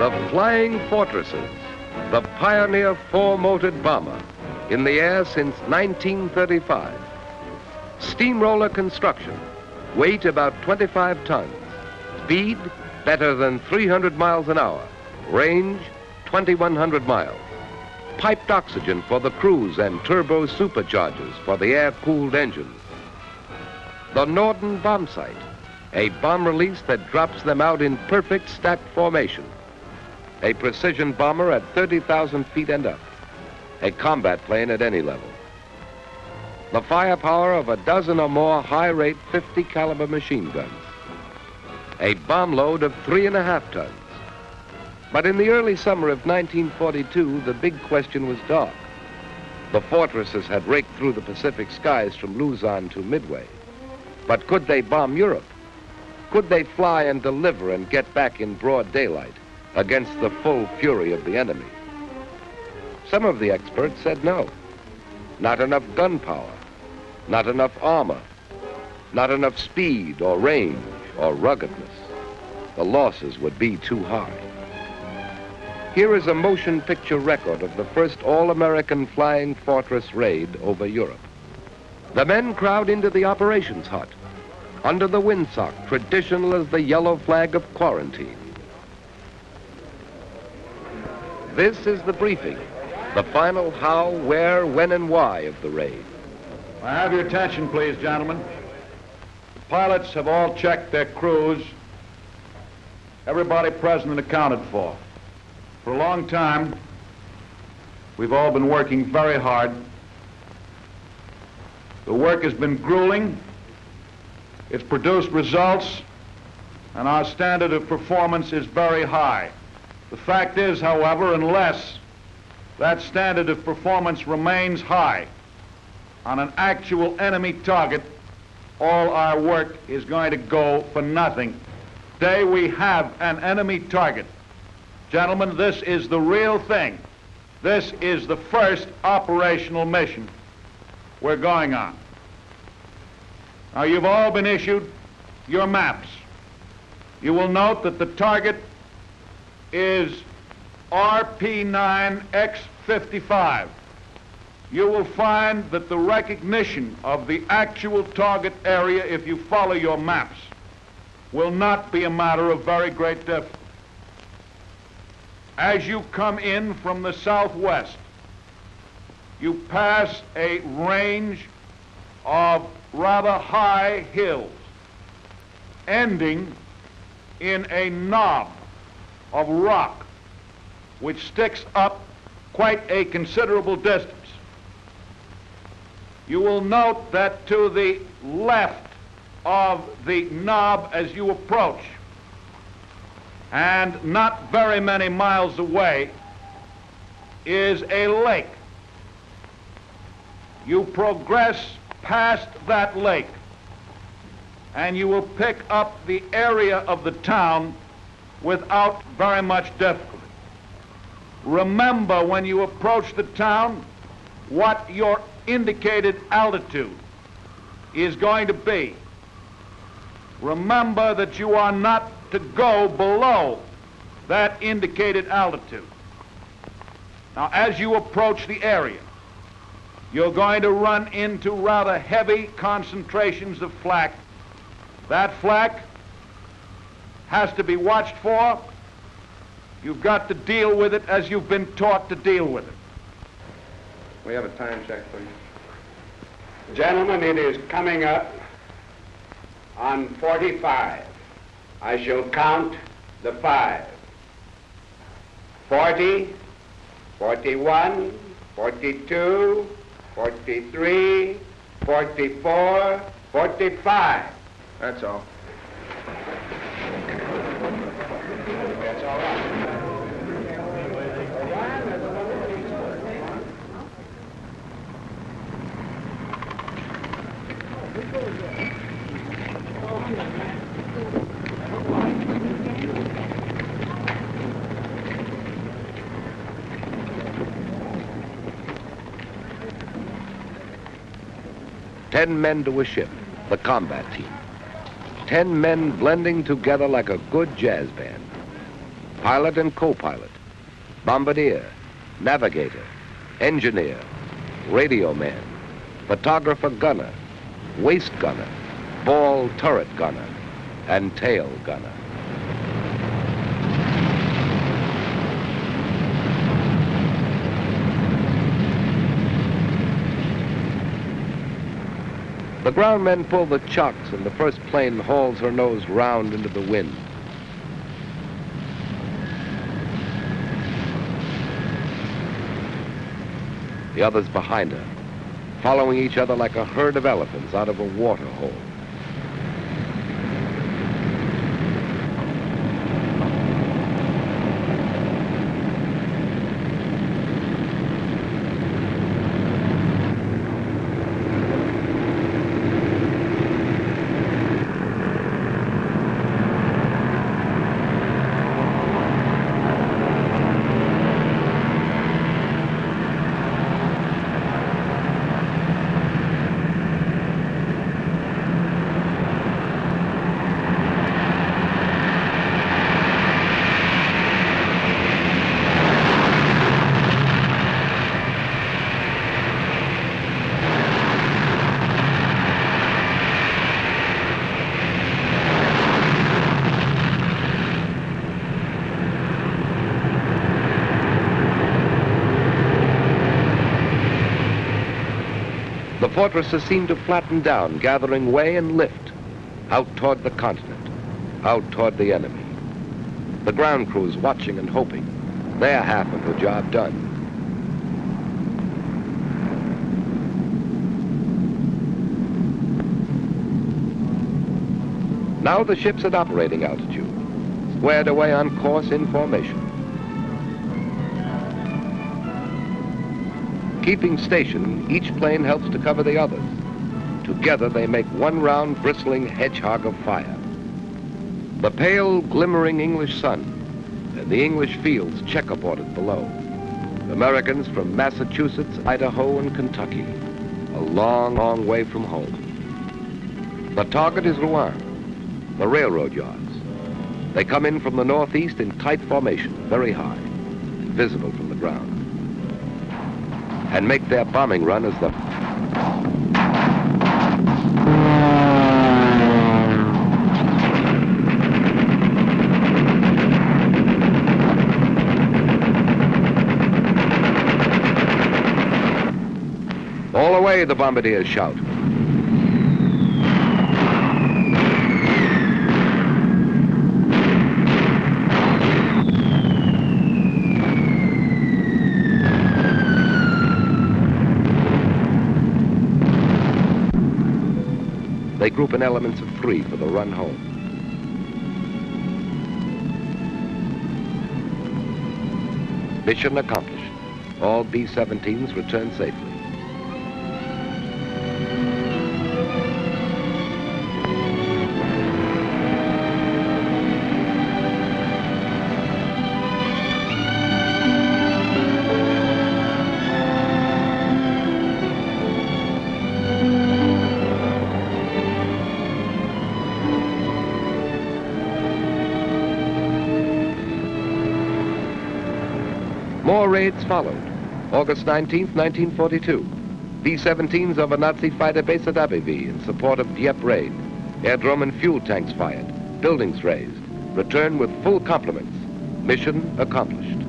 The Flying Fortresses, the pioneer four-motored bomber, in the air since 1935. Steamroller construction, weight about 25 tons, speed better than 300 miles an hour, range 2,100 miles. Piped oxygen for the crews and turbo superchargers for the air-cooled engines. The Norden bomb sight, a bomb release that drops them out in perfect stacked formation. A precision bomber at 30,000 feet and up. A combat plane at any level. The firepower of a dozen or more high-rate 50 caliber machine guns. A bomb load of 3.5 tons. But in the early summer of 1942, the big question was dark. The Fortresses had raked through the Pacific skies from Luzon to Midway. But could they bomb Europe? Could they fly and deliver and get back in broad daylight against the full fury of the enemy? Some of the experts said no. Not enough gun power, not enough armor, not enough speed or range or ruggedness. The losses would be too high. Here is a motion picture record of the first all-American Flying Fortress raid over Europe. The men crowd into the operations hut, under the windsock, traditional as the yellow flag of quarantine. This is the briefing, the final how, where, when, and why of the raid. I have your attention, please, gentlemen. The pilots have all checked their crews. Everybody present and accounted for. For a long time, we've all been working very hard. The work has been grueling. It's produced results, and our standard of performance is very high. The fact is, however, unless that standard of performance remains high on an actual enemy target, all our work is going to go for nothing. Today we have an enemy target. Gentlemen, this is the real thing. This is the first operational mission we're going on. Now, you've all been issued your maps. You will note that the target is RP9X55. You will find that the recognition of the actual target area, if you follow your maps, will not be a matter of very great difficulty. As you come in from the southwest, you pass a range of rather high hills, ending in a knob of rock which sticks up quite a considerable distance. You will note that to the left of the knob as you approach, and not very many miles away, is a lake. You progress past that lake, and you will pick up the area of the town without very much difficulty. Remember, when you approach the town, what your indicated altitude is going to be. Remember that you are not to go below that indicated altitude. Now, as you approach the area, you're going to run into rather heavy concentrations of flak. That flak has to be watched for. You've got to deal with it as you've been taught to deal with it. We have a time check, please. Gentlemen, it is coming up on 45. I shall count the 5. 40, 41, 42, 43, 44, 45. That's all. That's all right. Ten men to a ship, the combat team. 10 men blending together like a good jazz band. pilot and co-pilot, bombardier, navigator, engineer, radio man, photographer gunner, waist gunner, ball turret gunner, and tail gunner. The ground men pull the chocks and the first plane hauls her nose round into the wind. The others behind her, following each other like a herd of elephants out of a water hole. The fortresses seem to flatten down, gathering way and lift, out toward the continent, out toward the enemy. The ground crews watching and hoping, their half of the job done. Now the ship's at operating altitude, squared away on course in formation. Keeping station, each plane helps to cover the others. Together they make one round, bristling hedgehog of fire. The pale, glimmering English sun and the English fields checkerboarded below. Americans from Massachusetts, Idaho, and Kentucky, a long, long way from home. The target is Rouen, the railroad yards. They come in from the northeast in tight formation, very high, and visible from the ground, and make their bombing run as the all away, the bombardiers shout. They group in elements of 3 for the run home. Mission accomplished. All B-17s return safely. More raids followed. August 19th, 1942. B-17s over Nazi fighter base at Abbeville in support of Dieppe raid. Aerodrome and fuel tanks fired. Buildings razed. Return with full complements. Mission accomplished.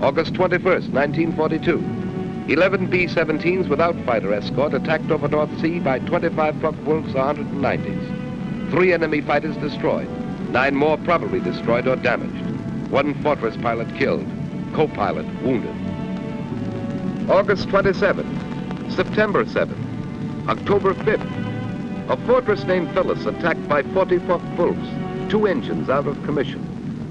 August 21st, 1942. 11 B-17s without fighter escort attacked over North Sea by 25 Focke-Wulfs 190s. 3 enemy fighters destroyed. 9 more probably destroyed or damaged. 1 fortress pilot killed. Co-pilot wounded. August 27th, September 7th, October 5th. A fortress named Phyllis attacked by 40 Focke-Wulfs, 2 engines out of commission.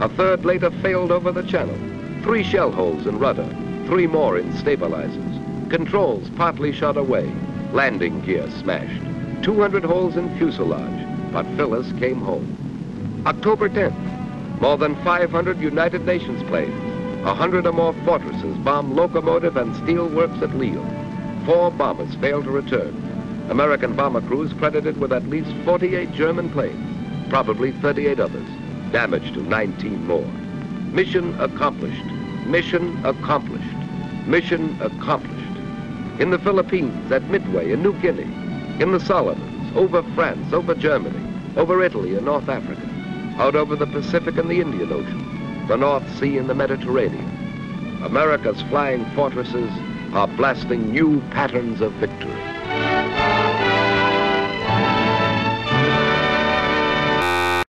A 3rd later failed over the channel. 3 shell holes in rudder, 3 more in stabilizers. Controls partly shot away. Landing gear smashed. 200 holes in fuselage, but Phyllis came home. October 10th, more than 500 United Nations planes, 100 or more fortresses bombed locomotive and steel works at Lille. 4 bombers failed to return. American bomber crews credited with at least 48 German planes, probably 38 others, damage to 19 more. Mission accomplished. Mission accomplished. Mission accomplished. In the Philippines, at Midway, in New Guinea, in the Solomons, over France, over Germany, over Italy and North Africa, out over the Pacific and the Indian Ocean, the North Sea and the Mediterranean. America's flying fortresses are blasting new patterns of victory.